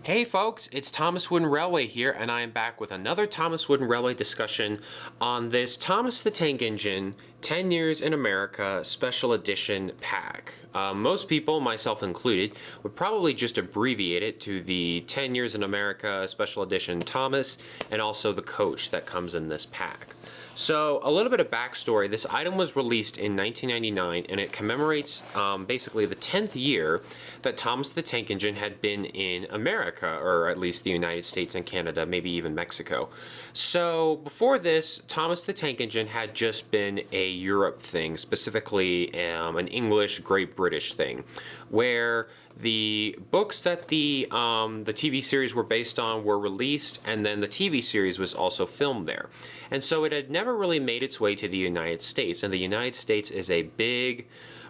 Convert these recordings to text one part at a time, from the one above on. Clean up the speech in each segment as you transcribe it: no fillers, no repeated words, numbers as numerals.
Hey folks, it's Thomas Wooden Railway here, and I am back with another Thomas Wooden Railway discussion on this Thomas the Tank Engine 10 Years in America Special Edition pack. Most people, myself included, would probably just abbreviate it to the 10 Years in America Special Edition Thomas and also the coach that comes in this pack. So, a little bit of backstory. This item was released in 1999, and it commemorates basically the 10th year that Thomas the Tank Engine had been in America, or at least the United States and Canada, maybe even Mexico. So, before this, Thomas the Tank Engine had just been a Europe thing, specifically an English, Great British thing, where the books that the TV series were based on were released, and then the TV series was also filmed there. And so it had never really made its way to the United States, and the United States is a big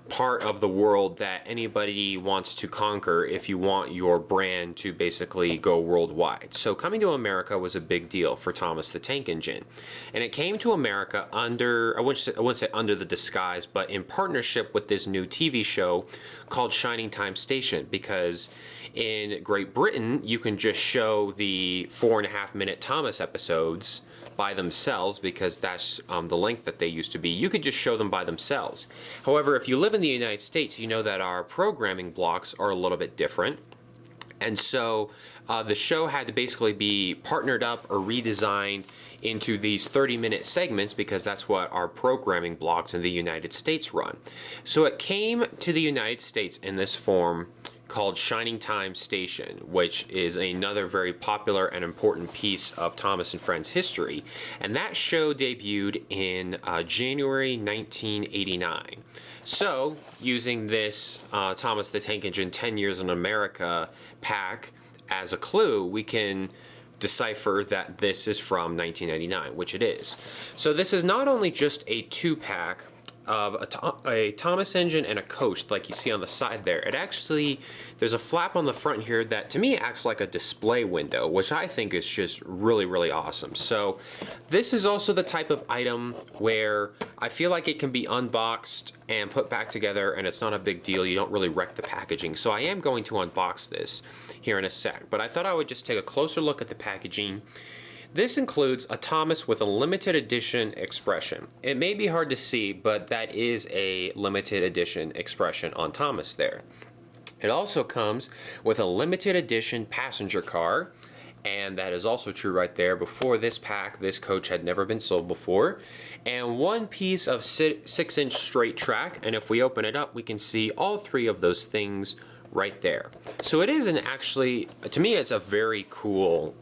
part of the world that anybody wants to conquer if you want your brand to basically go worldwide. So coming to America was a big deal for Thomas the Tank Engine. And it came to America under, I wouldn't say under the disguise, but in partnership with this new TV show called Shining Time Station, because in Great Britain, you can just show the 4.5-minute Thomas episodes by themselves, because that's the length that they used to be. You could just show them by themselves. However, if you live in the United States, you know that our programming blocks are a little bit different. And so the show had to basically be partnered up or redesigned into these 30-minute segments, because that's what our programming blocks in the United States run. So it came to the United States in this form called Shining Time Station, which is another very popular and important piece of Thomas and Friends history. And that show debuted in January 1989. So, using this Thomas the Tank Engine 10 Years in America pack as a clue, we can decipher that this is from 1999, which it is. So this is not only just a 2-pack of a Thomas engine and a coach like you see on the side there. It actually, there's a flap on the front here that to me acts like a display window, which I think is just really, really awesome. So this is also the type of item where I feel like it can be unboxed and put back together, and it's not a big deal. You don't really wreck the packaging. So I am going to unbox this here in a sec, but I thought I would just take a closer look at the packaging. This includes a Thomas with a limited edition expression. It may be hard to see, but that is a limited edition expression on Thomas there. It also comes with a limited edition passenger car, and that is also true right there. Before this pack, this coach had never been sold before. And one piece of 6-inch straight track, and if we open it up, we can see all three of those things right there. So it is actually, to me, it's a very cool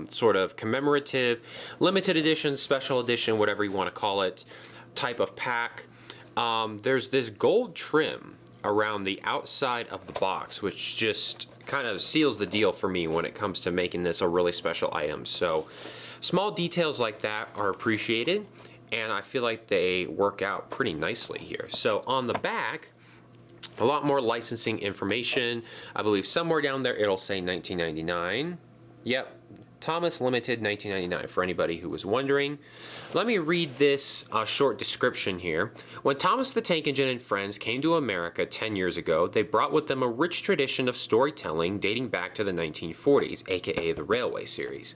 sort of commemorative, limited edition, special edition, whatever you want to call it, type of pack. There's this gold trim around the outside of the box, which just kind of seals the deal for me when it comes to making this a really special item. So small details like that are appreciated, and I feel like they work out pretty nicely here. So on the back, a lot more licensing information. I believe somewhere down there it'll say 1999. Yep, Thomas Limited 1999 for anybody who was wondering. Let me read this short description here. When Thomas the Tank Engine and Friends came to America 10 years ago, they brought with them a rich tradition of storytelling dating back to the 1940s, aka the Railway series.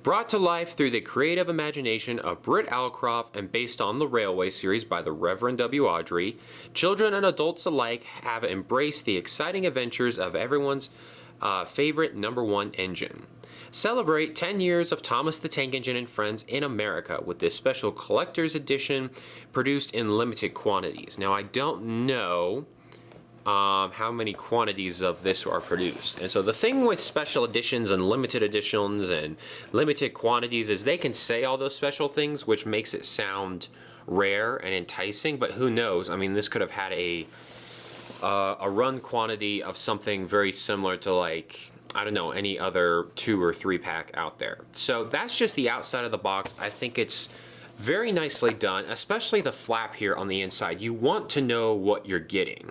Brought to life through the creative imagination of Britt Allcroft and based on the Railway series by the Reverend W. Awdry, children and adults alike have embraced the exciting adventures of everyone's favorite #1 engine. Celebrate 10 years of Thomas the Tank Engine and Friends in America with this special collector's edition produced in limited quantities. Now, I don't know how many quantities of this are produced. And so the thing with special editions and limited editions and limited quantities is they can say all those special things, which makes it sound rare and enticing, but who knows? I mean, this could have had a run quantity of something very similar to, like, I don't know, any other 2 or 3 pack out there. So that's just the outside of the box. I think it's very nicely done, especially the flap here on the inside. You want to know what you're getting.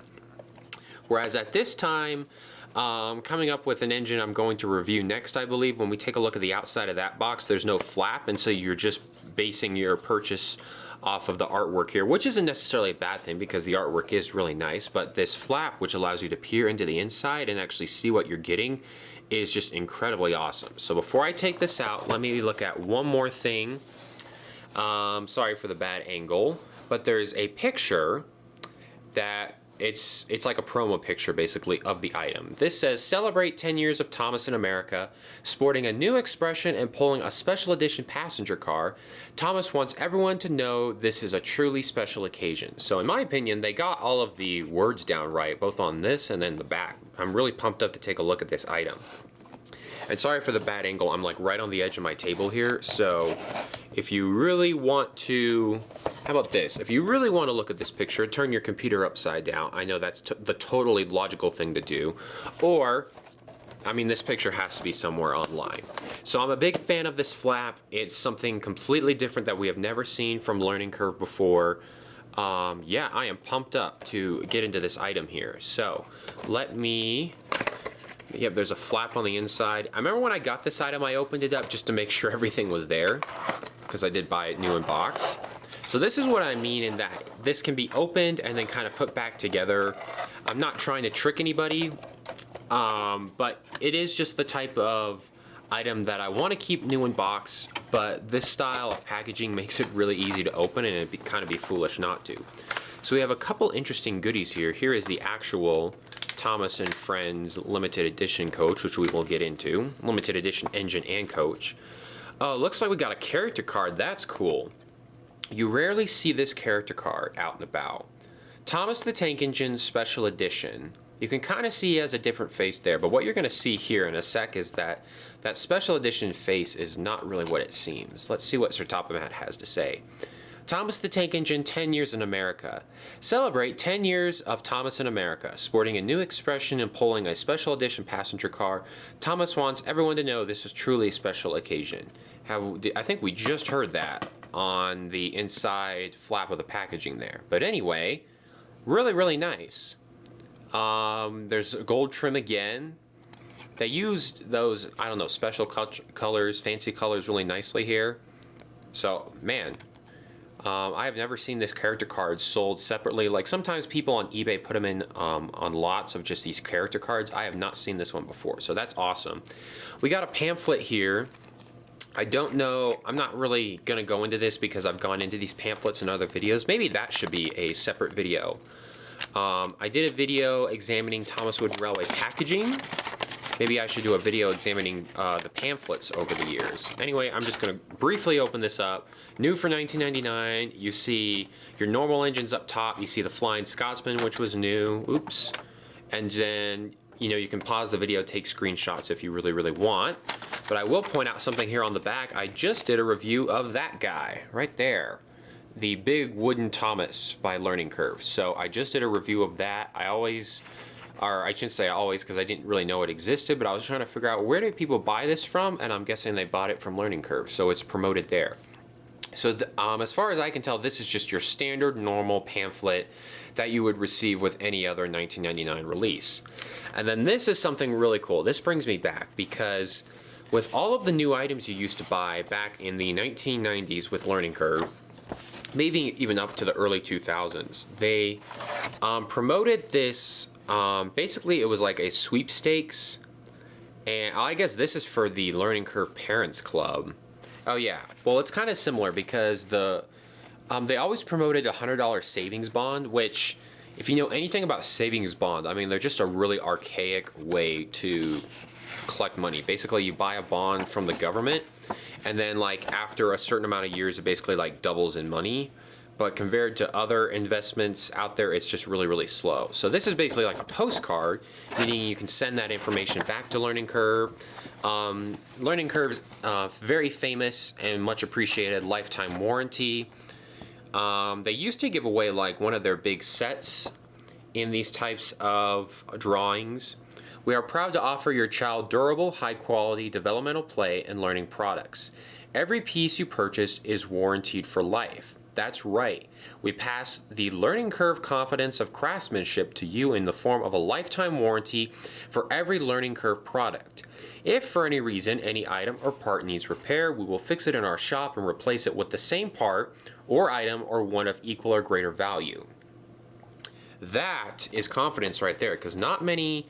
Whereas at this time, coming up with an engine I'm going to review next, I believe, when we take a look at the outside of that box, there's no flap, and so you're just basing your purchase off of the artwork here, which isn't necessarily a bad thing because the artwork is really nice, but this flap, which allows you to peer into the inside and actually see what you're getting, is just incredibly awesome. So before I take this out, let me look at one more thing. Sorry for the bad angle, but there's a picture that it's like a promo picture basically of the item. This says, celebrate 10 years of Thomas in America, sporting a new expression and pulling a special edition passenger car. Thomas wants everyone to know this is a truly special occasion. So in my opinion, they got all of the words down right, both on this and then the back. I'm really pumped up to take a look at this item. And sorry for the bad angle, I'm like right on the edge of my table here, so if you really want to, how about this? If you really want to look at this picture, turn your computer upside down. I know that's the totally logical thing to do. Or, I mean, this picture has to be somewhere online. So I'm a big fan of this flap. It's something completely different that we have never seen from Learning Curve before. Yeah, I am pumped up to get into this item here. So let me... Yep, there's a flap on the inside. I remember when I got this item, I opened it up just to make sure everything was there, because I did buy it new in box. So this is what I mean in that this can be opened and then kind of put back together. I'm not trying to trick anybody, but it is just the type of item that I want to keep new in box, but this style of packaging makes it really easy to open, and it'd kind of be foolish not to. So we have a couple interesting goodies here. Here is the actual Thomas and Friends limited edition coach, which we will get into. Limited edition engine and coach. Looks like we got a character card. That's cool. You rarely see this character card out and about. Thomas the Tank Engine Special Edition. You can kind of see he has a different face there, but what you're going to see here in a sec is that that Special Edition face is not really what it seems. Let's see what Sir Topomat has to say. Thomas the Tank Engine, 10 years in America. Celebrate 10 years of Thomas in America, sporting a new expression and pulling a special edition passenger car. Thomas wants everyone to know this is truly a special occasion. I think we just heard that on the inside flap of the packaging there. But anyway, really, really nice. There's gold trim again. They used those, I don't know, special colors, fancy colors really nicely here. So, man, I have never seen this character card sold separately. Like sometimes people on eBay put them in on lots of just these character cards. I have not seen this one before, so that's awesome. We got a pamphlet here. I don't know, I'm not really gonna go into this because I've gone into these pamphlets in other videos. Maybe that should be a separate video. I did a video examining Thomas Wooden Railway packaging. Maybe I should do a video examining the pamphlets over the years. Anyway, I'm just going to briefly open this up. New for 1999. You see your normal engines up top. You see the Flying Scotsman, which was new. Oops. And then, you know, you can pause the video, take screenshots if you really, really want. But I will point out something here on the back. I just did a review of that guy right there. The Big Wooden Thomas by Learning Curve. So I just did a review of that. I shouldn't say always because I didn't really know it existed, but I was trying to figure out where do people buy this from, and I'm guessing they bought it from Learning Curve, so it's promoted there. So as far as I can tell, this is just your standard normal pamphlet that you would receive with any other 1999 release. And then this is something really cool. This brings me back because with all of the new items you used to buy back in the 1990s with Learning Curve, maybe even up to the early 2000s, they promoted this. Basically, it was like a sweepstakes, and I guess this is for the Learning Curve Parents Club. Oh yeah, well it's kind of similar because they always promoted a $100 savings bond, which, if you know anything about savings bond, I mean they're just a really archaic way to collect money. Basically, you buy a bond from the government, and then like after a certain amount of years, it basically like doubles in money. But compared to other investments out there, it's just really, really slow. So this is basically like a postcard, meaning you can send that information back to Learning Curve. Learning Curve's very famous and much appreciated lifetime warranty. They used to give away like one of their big sets in these types of drawings. We are proud to offer your child durable, high-quality developmental play and learning products. Every piece you purchased is warranted for life. That's right. We pass the Learning Curve confidence of craftsmanship to you in the form of a lifetime warranty for every Learning Curve product. If for any reason any item or part needs repair, we will fix it in our shop and replace it with the same part or item or one of equal or greater value. That is confidence right there, because not many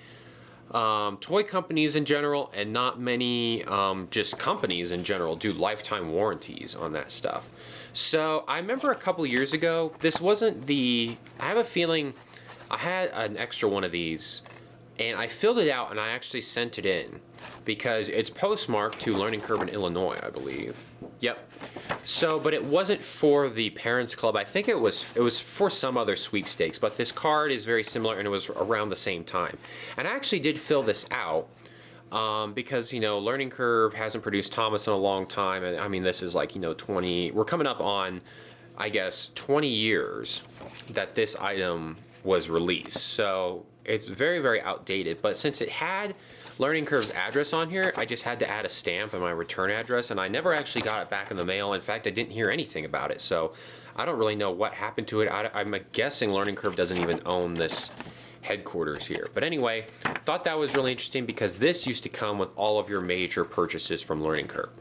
toy companies in general, and not many just companies in general do lifetime warranties on that stuff. So I remember a couple years ago, this wasn't the, I have a feeling I had an extra one of these and I filled it out and I actually sent it in because it's postmarked to Learning Curve in Illinois, I believe. Yep. So, but it wasn't for the Parents Club. I think it was for some other sweepstakes, but this card is very similar and it was around the same time. And I actually did fill this out because, you know, Learning Curve hasn't produced Thomas in a long time. And I mean, this is like, you know, we're coming up on, I guess, 20 years that this item was released. So it's very, very outdated. But since it had Learning Curve's address on here, I just had to add a stamp and my return address, and I never actually got it back in the mail. In fact, I didn't hear anything about it, so I don't really know what happened to it. I'm guessing Learning Curve doesn't even own this headquarters here. But anyway, thought that was really interesting because this used to come with all of your major purchases from Learning Curve.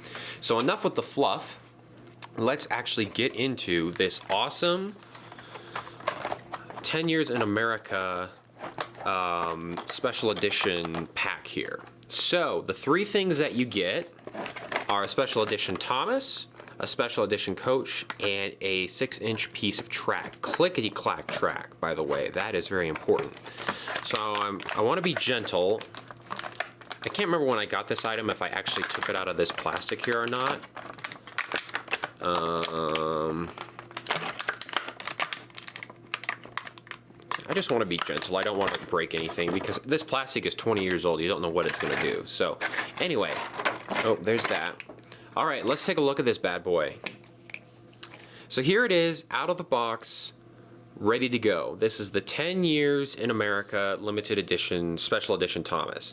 So enough with the fluff. Let's actually get into this awesome 10 Years in America special edition pack here. So the three things that you get are a special edition Thomas, a special edition coach, and a 6-inch piece of track. Clickety-clack track, by the way. That is very important. So I want to be gentle. I can't remember when I got this item, if I actually took it out of this plastic here or not. I just want to be gentle. I don't want to break anything because this plastic is 20 years old. You don't know what it's going to do. So anyway, oh, there's that. All right, let's take a look at this bad boy. So here it is, out of the box, ready to go. This is the 10 Years in America limited edition, special edition Thomas.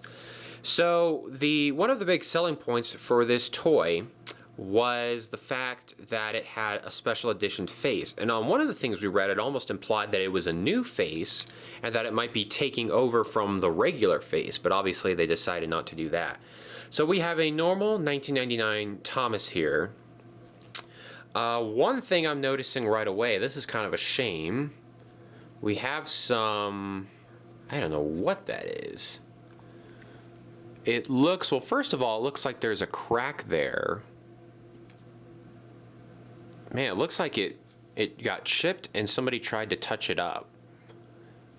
So one of the big selling points for this toy was the fact that it had a special edition face. And on one of the things we read, it almost implied that it was a new face and that it might be taking over from the regular face, but obviously they decided not to do that. So we have a normal 1999 Thomas here. One thing I'm noticing right away, this is kind of a shame. We have some, I don't know what that is. It looks, well, first of all, it looks like there's a crack there. Man, it looks like it got chipped and somebody tried to touch it up,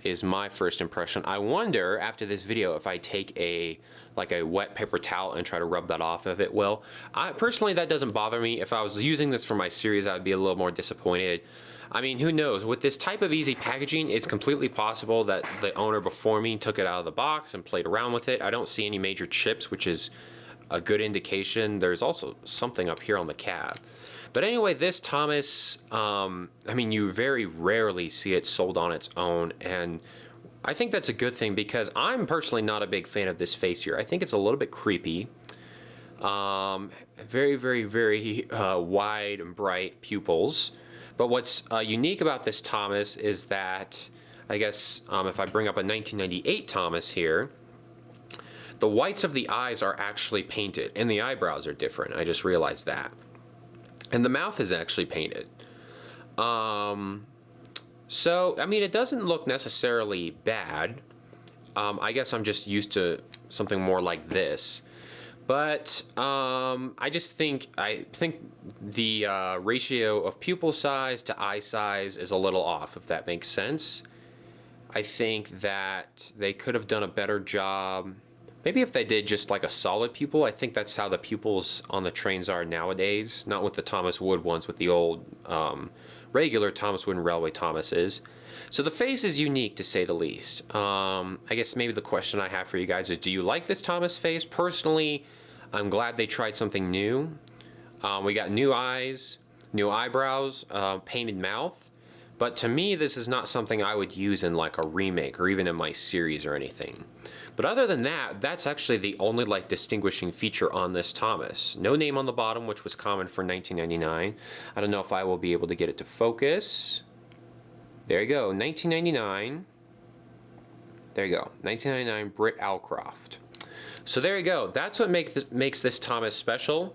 is my first impression. I wonder, after this video, if I take a wet paper towel and try to rub that off, if it will. Personally, that doesn't bother me. If I was using this for my series, I'd be a little more disappointed. I mean, who knows? With this type of easy packaging, it's completely possible that the owner before me took it out of the box and played around with it. I don't see any major chips, which is a good indication. There's also something up here on the cab. But anyway, this Thomas, I mean, you very rarely see it sold on its own, and I think that's a good thing because I'm personally not a big fan of this face here. I think it's a little bit creepy. Very, very, very wide and bright pupils. But what's unique about this Thomas is that, I guess, if I bring up a 1998 Thomas here, the whites of the eyes are actually painted, and the eyebrows are different. I just realized that. And the mouth is actually painted. So, I mean, it doesn't look necessarily bad. I guess I'm just used to something more like this. But I think the ratio of pupil size to eye size is a little off, if that makes sense. I think that they could have done a better job. Maybe if they did just like a solid pupil. I think that's how the pupils on the trains are nowadays, not with the Thomas Wood ones, with the old regular ThomasWoodenRailway Thomases. So the face is unique, to say the least. I guess maybe the question I have for you guys is, do you like this Thomas face? Personally, I'm glad they tried something new. We got new eyes, new eyebrows, painted mouth. But to me, this is not something I would use in like a remake or even in my series or anything. But other than that, that's actually the only like distinguishing feature on this Thomas. No name on the bottom, which was common for 1999. I don't know if I will be able to get it to focus. There you go, 1999. There you go, 1999 Britt Alcroft. So there you go. That's what makes this Thomas special.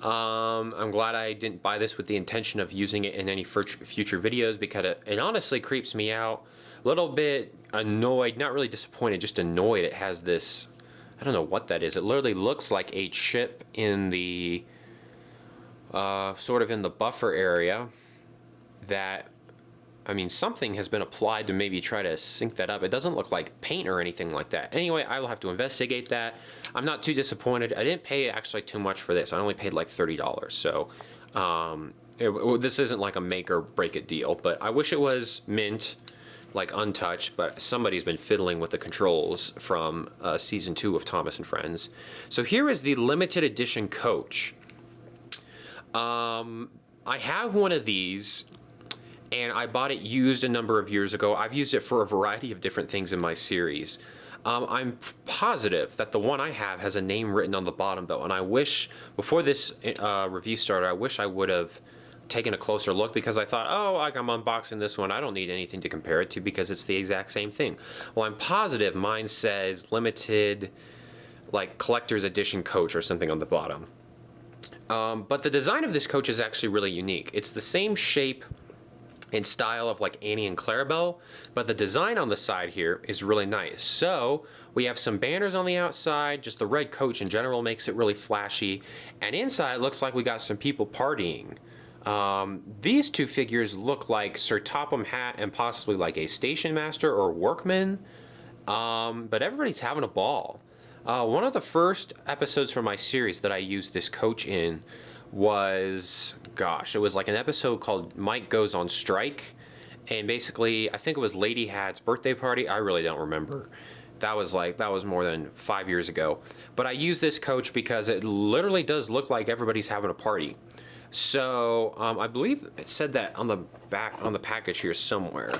I'm glad I didn't buy this with the intention of using it in any future videos because it honestly creeps me out little bit annoyed, not really disappointed, just annoyed. It has this, I don't know what that is. It literally looks like a chip in the, sort of in the buffer area that, I mean, something has been applied to maybe try to sync that up. It doesn't look like paint or anything like that. Anyway, I will have to investigate that. I'm not too disappointed. I didn't pay actually too much for this. I only paid like $30. So this isn't like a make or break it deal, but I wish it was mint, like untouched, but somebody's been fiddling with the controls from season 2 of Thomas and Friends. So here is the limited edition coach. I have one of these, and I bought it used a number of years ago. I've used it for a variety of different things in my series. I'm positive that the one I have has a name written on the bottom, though, and I wish, before this review started, I wish I would have taken a closer look, because I thought, oh, like I'm unboxing this one, I don't need anything to compare it to because it's the exact same thing. Well, I'm positive mine says limited, like collector's edition coach or something on the bottom. But the design of this coach is actually really unique. It's the same shape and style of like Annie and Clarabelle, but the design on the side here is really nice. So we have some banners on the outside, just the red coach in general makes it really flashy, and inside it looks like we got some people partying. These two figures look like Sir Topham Hatt and possibly like a station master or workman, but everybody's having a ball. One of the first episodes from my series that I used this coach in was, gosh, it was like an episode called Mike Goes on Strike, and basically I think it was Lady Hatt's birthday party. I really don't remember. That was more than 5 years ago. But I used this coach because it literally does look like everybody's having a party. So I believe it said that on the back, on the package here somewhere.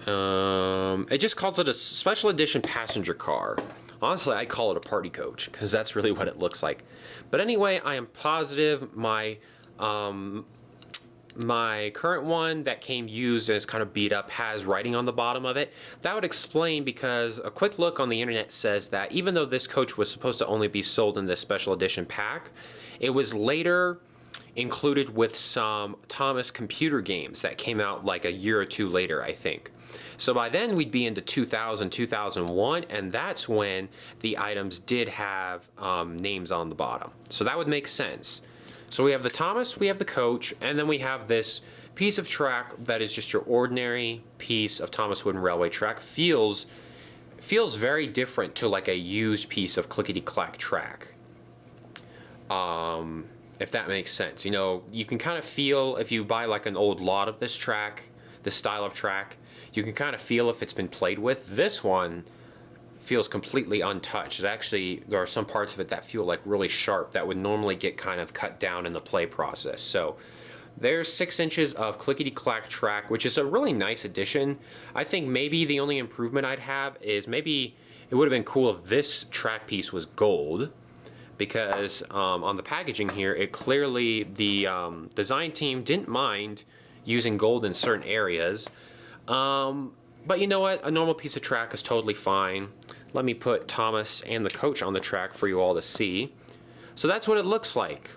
It just calls it a special edition passenger car. Honestly, I call it a party coach because that's really what it looks like. But anyway, I am positive my my current one that came used and is kind of beat up has writing on the bottom of it. That would explain, because a quick look on the internet says that even though this coach was supposed to only be sold in this special edition pack, it was later included with some Thomas computer games that came out like a year or two later, I think. So by then we'd be into 2000, 2001, and that's when the items did have names on the bottom. So that would make sense. So we have the Thomas, we have the coach, and then we have this piece of track that is just your ordinary piece of Thomas Wooden Railway track. Feels very different to like a used piece of clickety-clack track. If that makes sense. You know, you can kind of feel, if you buy like an old lot of this track, this style of track, you can kind of feel if it's been played with. This one feels completely untouched. It actually, there are some parts of it that feel like really sharp that would normally get kind of cut down in the play process. So there's 6 inches of clickety-clack track, which is a really nice addition. I think maybe the only improvement I'd have is maybe it would have been cool if this track piece was gold, because on the packaging here, it clearly, the design team didn't mind using gold in certain areas. But you know what? A normal piece of track is totally fine. Let me put Thomas and the coach on the track for you all to see. So that's what it looks like.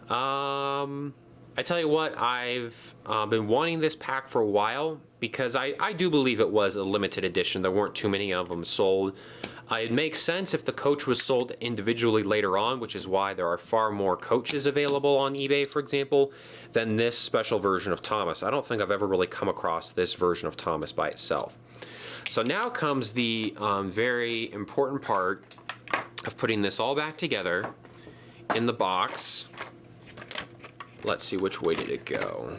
I tell you what, I've been wanting this pack for a while, because I do believe it was a limited edition. There weren't too many of them sold. It makes sense if the coach was sold individually later on, which is why there are far more coaches available on eBay, for example, than this special version of Thomas. I don't think I've ever really come across this version of Thomas by itself. So now comes the very important part of putting this all back together in the box. Let's see, which way did it go?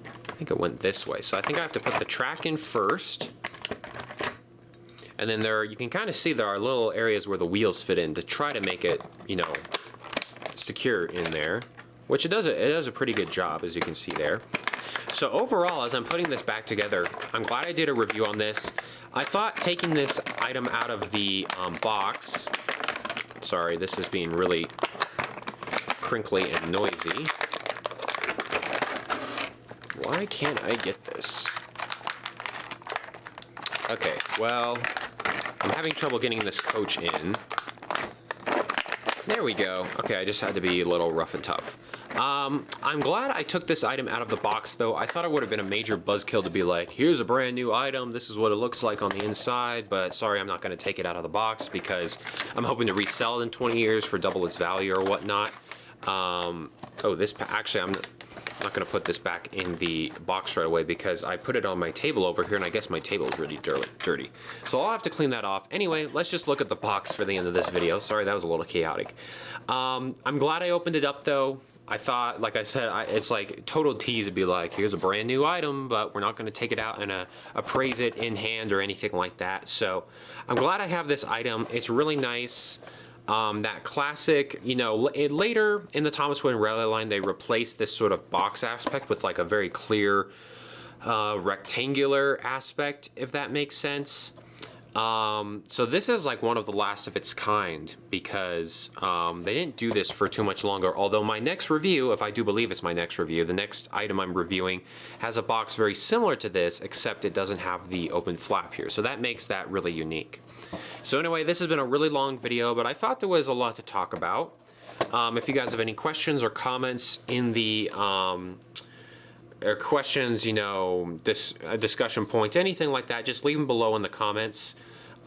I think it went this way. So I think I have to put the track in first. And then there, you can kind of see there are little areas where the wheels fit in to try to make it, you know, secure in there, which it does a pretty good job, as you can see there. So overall, as I'm putting this back together, I'm glad I did a review on this. I thought taking this item out of the box, sorry, this is being really crinkly and noisy. Why can't I get this? Okay, well, I'm having trouble getting this coach in. There we go. Okay, I just had to be a little rough and tough. I'm glad I took this item out of the box, though. I thought it would have been a major buzzkill to be like, here's a brand new item, this is what it looks like on the inside, but sorry, I'm not going to take it out of the box because I'm hoping to resell it in 20 years for double its value or whatnot. Actually, I'm not going to put this back in the box right away because I put it on my table over here, and I guess my table is really dirty. So I'll have to clean that off. Anyway, let's just look at the box for the end of this video. Sorry, that was a little chaotic. I'm glad I opened it up, though. I thought, like I said, it's like total tease to be like, here's a brand new item, but we're not going to take it out and appraise it in hand or anything like that. So I'm glad I have this item. It's really nice. That classic, you know, later in the Thomas Wooden Railway line, they replaced this sort of box aspect with like a very clear rectangular aspect, if that makes sense. So this is like one of the last of its kind because they didn't do this for too much longer. Although my next review, if I do believe it's my next review, the next item I'm reviewing has a box very similar to this, except it doesn't have the open flap here. So that makes that really unique. So anyway, this has been a really long video, but I thought there was a lot to talk about. If you guys have any questions or comments in the or questions, you know, discussion points, anything like that, just leave them below in the comments.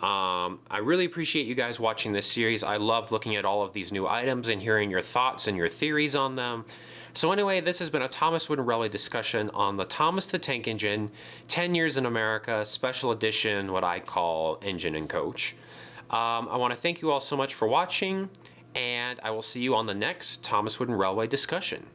I really appreciate you guys watching this series. I loved looking at all of these new items and hearing your thoughts and your theories on them. So anyway, this has been a Thomas Wooden Railway discussion on the Thomas the Tank Engine, 10 Years in America, Special Edition, what I call Engine and Coach. I want to thank you all so much for watching, and I will see you on the next Thomas Wooden Railway discussion.